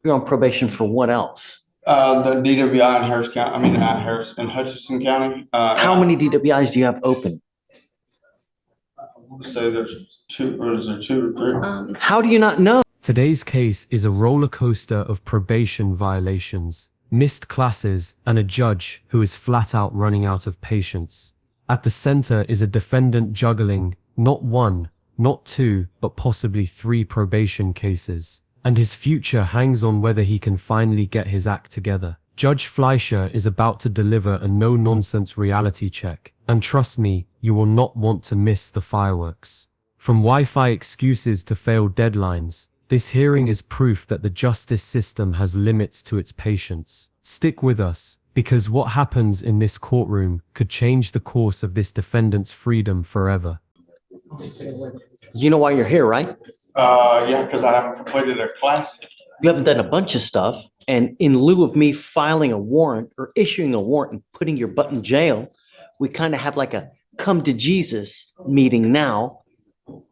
You're on probation for what else? The DWI in Harris County, I mean, not Harris, in Hutchinson County. How many DWIs do you have open? I want to say there's two, or is there two or three? How do you not know? Today's case is a roller coaster of probation violations, missed classes, and a judge who is flat out running out of patience. At the center is a defendant juggling not one, not two, but possibly three probation cases. And his future hangs on whether he can finally get his act together. Judge Fleischer is about to deliver a no-nonsense reality check, and trust me, you will not want to miss the fireworks. From Wi-Fi excuses to failed deadlines, this hearing is proof that the justice system has limits to its patience. Stick with us, because what happens in this courtroom could change the course of this defendant's freedom forever. You know why you're here, right? Yeah, because I haven't completed a class. You haven't done a bunch of stuff, and in lieu of me filing a warrant or issuing a warrant and putting your butt in jail, we kind of have like a come to Jesus meeting now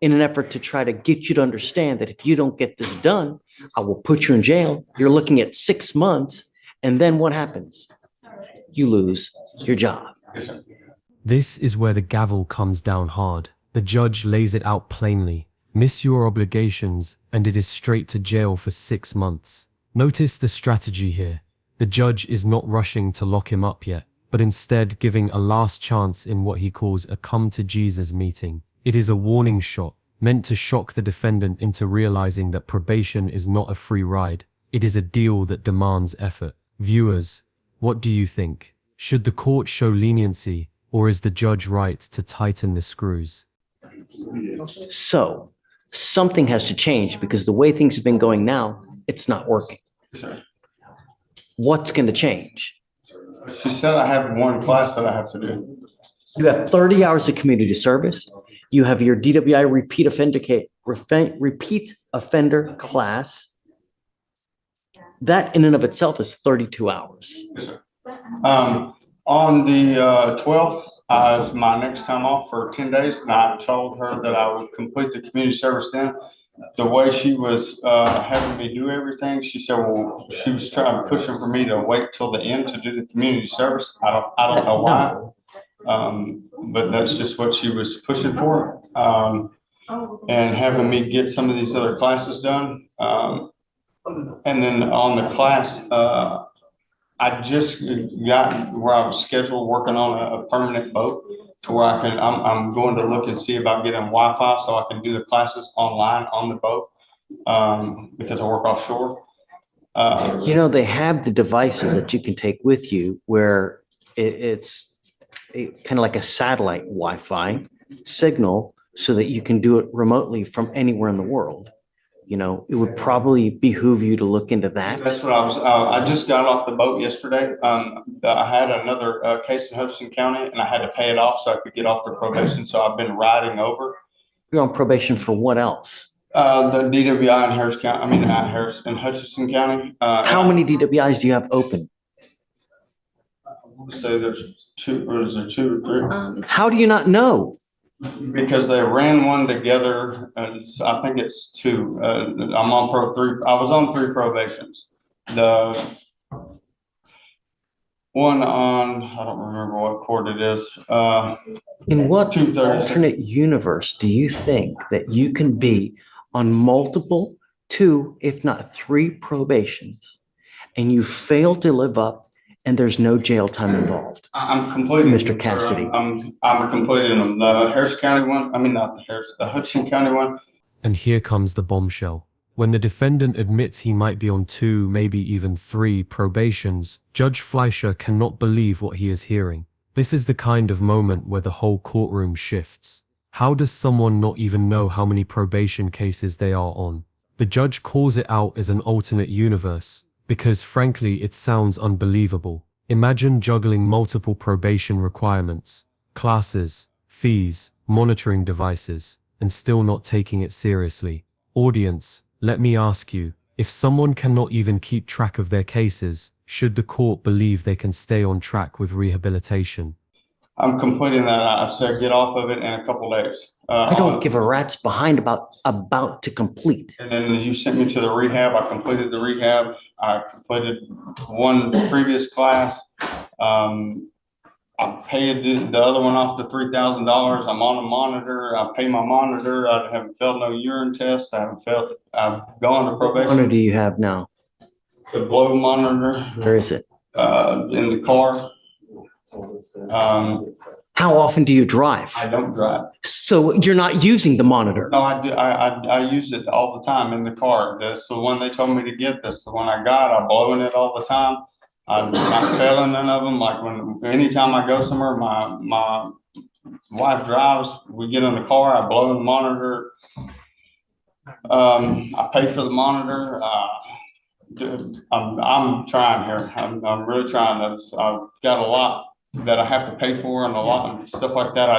in an effort to try to get you to understand that if you don't get this done, I will put you in jail. You're looking at 6 months, and then what happens? You lose your job. Yes, sir. This is where the gavel comes down hard. The judge lays it out plainly. Miss your obligations, and it is straight to jail for 6 months. Notice the strategy here. The judge is not rushing to lock him up yet, but instead giving a last chance in what he calls a come to Jesus meeting. It is a warning shot, meant to shock the defendant into realizing that probation is not a free ride. It is a deal that demands effort. Viewers, what do you think? Should the court show leniency, or is the judge right to tighten the screws? So something has to change because the way things have been going now, it's not working. Yes, sir. What's going to change? She said I have one class that I have to do. You have 30 hours of community service. You have your DWI repeat offender class. That in and of itself is 32 hours. Yes, sir. On the 12th, is my next time off for 10 days, and I told her that I would complete the community service then. The way she was having me do everything, she said, well, she was pushing for me to wait till the end to do the community service. I don't know why, but that's just what she was pushing for, and having me get some of these other classes done. And then on the class, I just got where I was scheduled working on a permanent boat to where I'm going to look and see about getting Wi-Fi so I can do the classes online on the boat, because I work offshore. They have the devices that you can take with you where it's kind of like a satellite Wi-Fi signal so that you can do it remotely from anywhere in the world. It would probably behoove you to look into that. That's what I just got off the boat yesterday. I had another case in Hutchinson County, and I had to pay it off so I could get off the probation. So I've been riding over. You're on probation for what else? The DWI in Harris County, I mean, not Harris, in Hutchinson County. How many DWIs do you have open? I want to say there's two, or is there two or three? How do you not know? Because they ran one together, and I think it's two. I'm on three. I was on 3 probations. The one on, I don't remember what court it is. In what alternate universe do you think that you can be on multiple 2, if not 3 probations, and you fail to live up and there's no jail time involved? I'm completing, Mr. Cassidy. I'm completing them. The Harris County one. I mean, not the Harris, the Hutchinson County one. And here comes the bombshell. When the defendant admits he might be on 2, maybe even 3 probations, Judge Fleischer cannot believe what he is hearing. This is the kind of moment where the whole courtroom shifts. How does someone not even know how many probation cases they are on? The judge calls it out as an alternate universe, because frankly it sounds unbelievable. Imagine juggling multiple probation requirements, classes, fees, monitoring devices, and still not taking it seriously. Audience, let me ask you, if someone cannot even keep track of their cases, should the court believe they can stay on track with rehabilitation? I'm completing that. I said get off of it in a couple days. I don't give a rat's behind about to complete. And then you sent me to the rehab. I completed the rehab. I completed one previous class. I paid the other one off the $3,000. I'm on a monitor. I pay my monitor. I haven't failed no urine test. I've gone to What probation. monitor do you have now? The blow monitor, Where is it? in the car. How often do you drive? I don't drive. So you're not using the monitor. No, I do. I use it all the time in the car. That's the one they told me to get. That's the one I got. I'm blowing it all the time. I'm not failing none of them. Like anytime I go somewhere, my wife drives, we get in the car, I blow in the monitor. I pay for the monitor. I'm trying here. I'm really trying. I've got a lot that I have to pay for and a lot of stuff like that.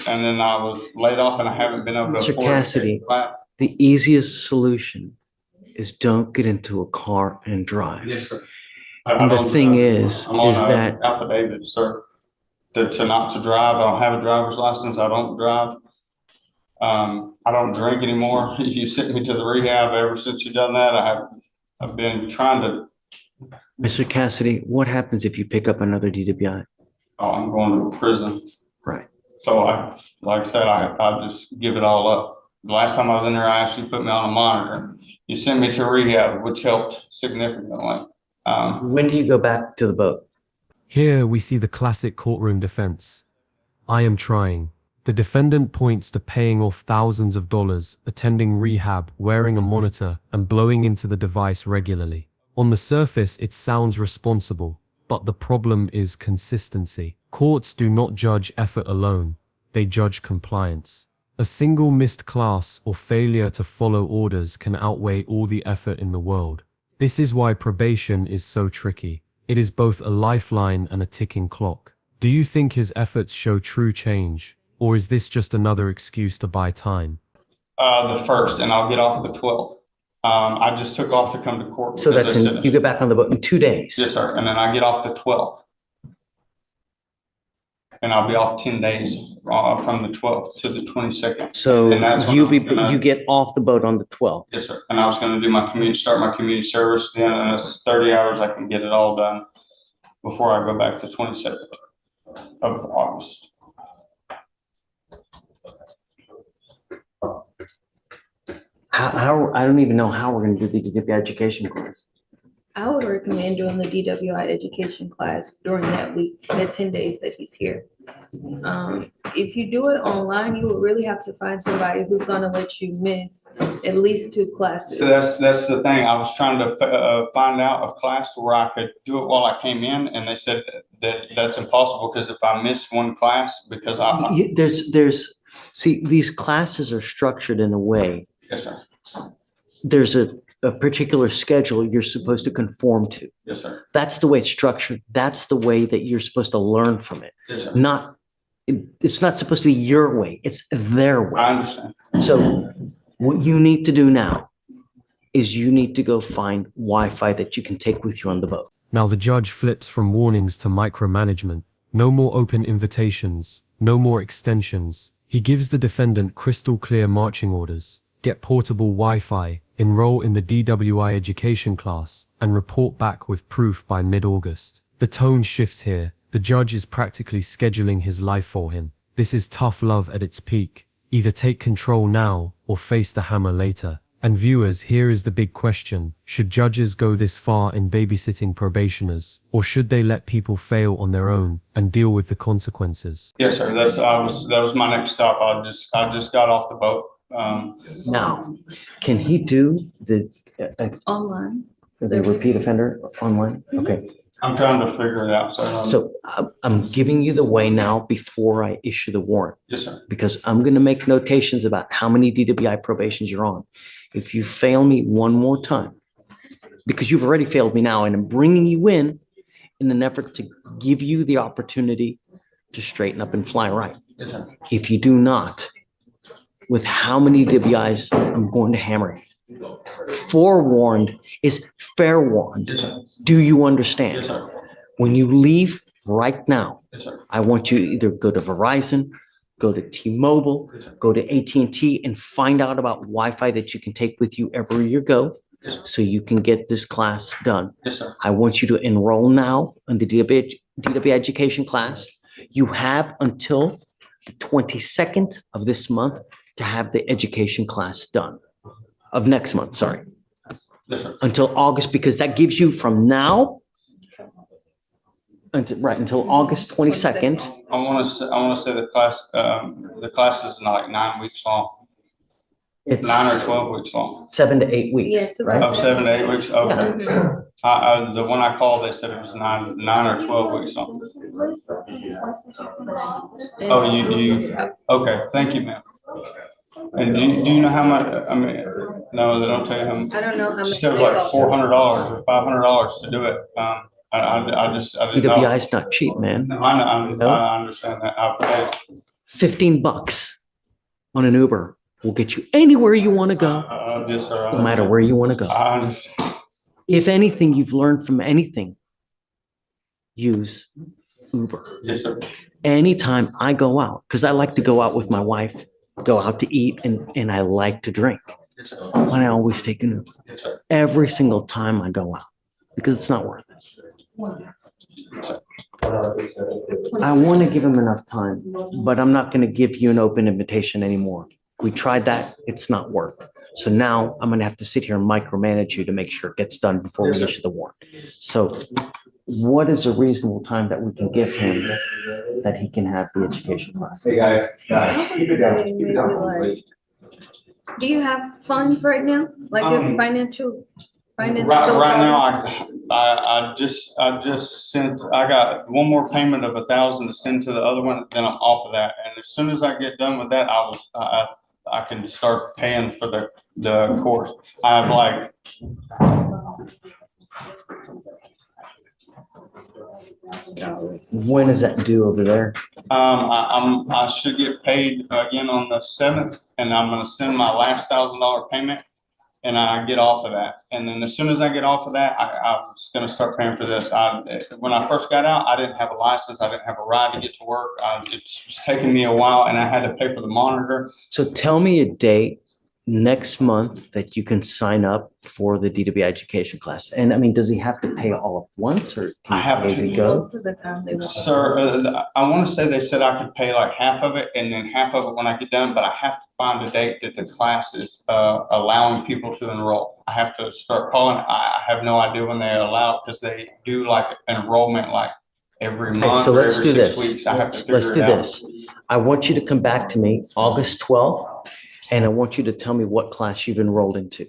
And then I was laid off and I haven't been able to Mr. afford it. Cassidy, the easiest solution is don't get into a car and drive. Yes, sir. And the thing is that affidavit, sir, to not to drive. I don't have a driver's license. I don't drive. I don't drink anymore. You sent me to the rehab. Ever since you've done that, I've been trying to. Mr. Cassidy, what happens if you pick up another DWI? Oh, I'm going to prison. Right. So like I said, I just give it all up. The last time I was in there, I actually put me on a monitor. You sent me to rehab, which helped significantly. When do you go back to the boat? Here we see the classic courtroom defense. I am trying. The defendant points to paying off thousands of dollars, attending rehab, wearing a monitor, and blowing into the device regularly. On the surface, it sounds responsible, but the problem is consistency. Courts do not judge effort alone, they judge compliance. A single missed class or failure to follow orders can outweigh all the effort in the world. This is why probation is so tricky. It is both a lifeline and a ticking clock. Do you think his efforts show true change, or is this just another excuse to buy time? The 1st, and I'll get off the 12th. I just took off to come to court. So that's you get back on the boat in 2 days. Yes, sir. And then I get off the 12th. And I'll be off 10 days from the 12th to the 22nd. So And that's when you get off the boat on the 12th. Yes, sir. And I was going to do start my community service. Then in 30 hours, I can get it all done before I go back to 22nd of August. How I don't even know how we're going to do the education class. I would recommend doing the DWI education class during that week, that 10 days that he's here. If you do it online, you would really have to find somebody who's gonna let you miss at least 2 classes. So that's the thing. I was trying to find out a class where I could do it while I came in, and they said that's impossible because if I miss one class, because see, these classes are structured in a way. Yes, sir. There's a particular schedule you're supposed to conform to. Yes, sir. That's the way it's structured. That's the way that you're supposed to learn from it. Yes, sir. It's not supposed to be your way. It's their way. I understand. So what you need to do now is you need to go find Wi-Fi that you can take with you on the boat. Now the judge flips from warnings to micromanagement. No more open invitations. No more extensions. He gives the defendant crystal clear marching orders. Get portable Wi-Fi, enroll in the DWI education class, and report back with proof by mid-August. The tone shifts here. The judge is practically scheduling his life for him. This is tough love at its peak. Either take control now or face the hammer later. And viewers, here is the big question. Should judges go this far in babysitting probationers, or should they let people fail on their own and deal with the consequences? Yes, sir. That was my next stop. I just got off the boat. Now, can he do the Online. repeat offender online? Okay. I'm trying to figure it out. So I'm giving you the way now before I issue the warrant, Yes, sir. because I'm going to make notations about how many DWI probations you're on. If you fail me one more time, because you've already failed me now, and I'm bringing you in an effort to give you the opportunity to straighten up and fly right. Yes, sir. If you do not, with how many DWIs, I'm going to hammer you. Forewarned is fair warned. Yes, sir. Do you understand? Yes, sir. When you leave right now, Yes, sir. I want you to either go to Verizon go to T-Mobile, go to AT&T and find out about Wi-Fi that you can take with you everywhere you go so you can get this class done. Yes, sir. I want you to enroll now in the DW education class. You have until the 22nd of this month to have the education class done. Of next month, sorry. Yes, sir. Until August, because that gives you from now until August 22nd. I want to say the class is like 9 weeks long, It's 9 or 12 weeks long. 7 to 8 weeks, Yeah, it's right? about Oh, 7 to 8 weeks. Okay. Mhm. The one I called, they said it was 9 or 12 weeks long. Oh, you, okay, thank you, ma'am. And do you know how much, I mean, no, they don't tell you how much. I don't know how much. She said it was they like cost. $400 or $500 to do it. I didn't know. DWI is not cheap, man. I understand that. I've paid. $15 on an Uber will get you anywhere you want to go, Yes, sir. no matter where you want to go. I understand. If anything you've learned from anything, use Uber. Yes, sir. Anytime I go out, because I like to go out with my wife, go out to eat, and I like to drink. Yes, sir. And I always take an Uber Yes, sir. every single time I go out because it's not worth it. I want to give him enough time, but I'm not going to give you an open invitation anymore. We tried that. It's not worked. So now I'm going to have to sit here and micromanage you to make sure it gets done before we issue the warrant. So what is a reasonable time that we can give him that he can have the education class? Hey, guys. Keep it down. Keep it down, please. Do you have funds right now? Like this financial? Finance Right still now, problem? I just sent, I got one more payment of 1,000 to send to the other one, then I'm off of that. And as soon as I get done with that, I can start paying for the course. I have like, When is that due over there? I should get paid again on the 7th, and I'm gonna send my last $1,000 payment. And I get off of that. And then as soon as I get off of that, I was gonna start paying for this. When I first got out, I didn't have a license. I didn't have a ride to get to work. It was taking me a while, and I had to pay for the monitor. So tell me a date next month that you can sign up for the DW education class. And I mean, does he have to pay all at once or I have can he pay as to. he goes? Most of the time they will. Sir, I want to say they said I could pay like half of it and then half of it when I get done, but I have to find a date that the class is allowing people to enroll. I have to start calling. I have no idea when they allow, because they do like an enrollment like every Okay, month so or let's every do 6 this. weeks. I have to Let's figure do it out. this. I want you to come back to me August 12th, and I want you to tell me what class you've enrolled into.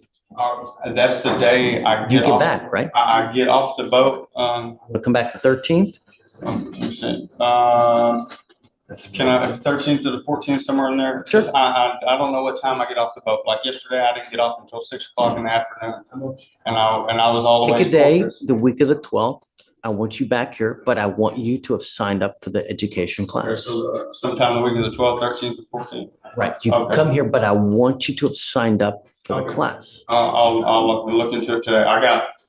That's the day I You get get off. back, right? I get off the boat. We'll come back the 13th. Can I, 13th to the 14th, somewhere in there? Sure. I don't know what time I get off the boat. Like yesterday, I didn't get off until 6 o'clock in the afternoon. And I was all the way. Pick a day, to the week of the 12th. I want you back here, but I want you to have signed up for the education class. sometime the week of the 12th, 13th, or 14th. Right, you can Okay. come here, but I want you to have signed up for the Okay. class. I'll look into it today.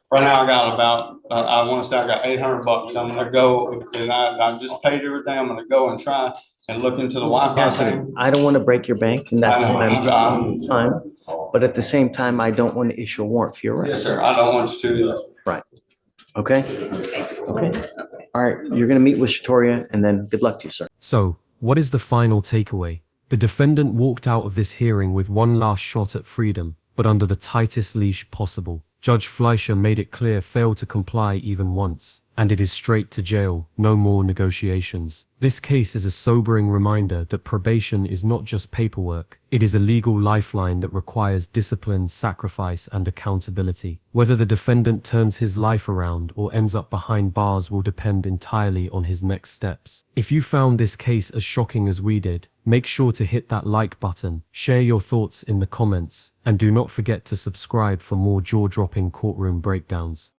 Right now I got about, I want to say I got $800. I'm gonna go, and I just paid everything. I'm gonna go and try and look into the Wi-Fi Cassidy, thing. I don't want to break your bank and that's I know, what I'm I'm- taking time. But at the same time, I don't want to issue a warrant for your Yes, arrest. sir. I don't want you to. Okay? Okay. All right, you're going to meet with Shatoria and then good luck to you, sir. So, what is the final takeaway? The defendant walked out of this hearing with one last shot at freedom, but under the tightest leash possible. Judge Fleischer made it clear failed to comply even once, and it is straight to jail, no more negotiations. This case is a sobering reminder that probation is not just paperwork, it is a legal lifeline that requires discipline, sacrifice, and accountability. Whether the defendant turns his life around or ends up behind bars will depend entirely on his next steps. If you found this case as shocking as we did, make sure to hit that like button, share your thoughts in the comments, and do not forget to subscribe for more jaw-dropping courtroom breakdowns.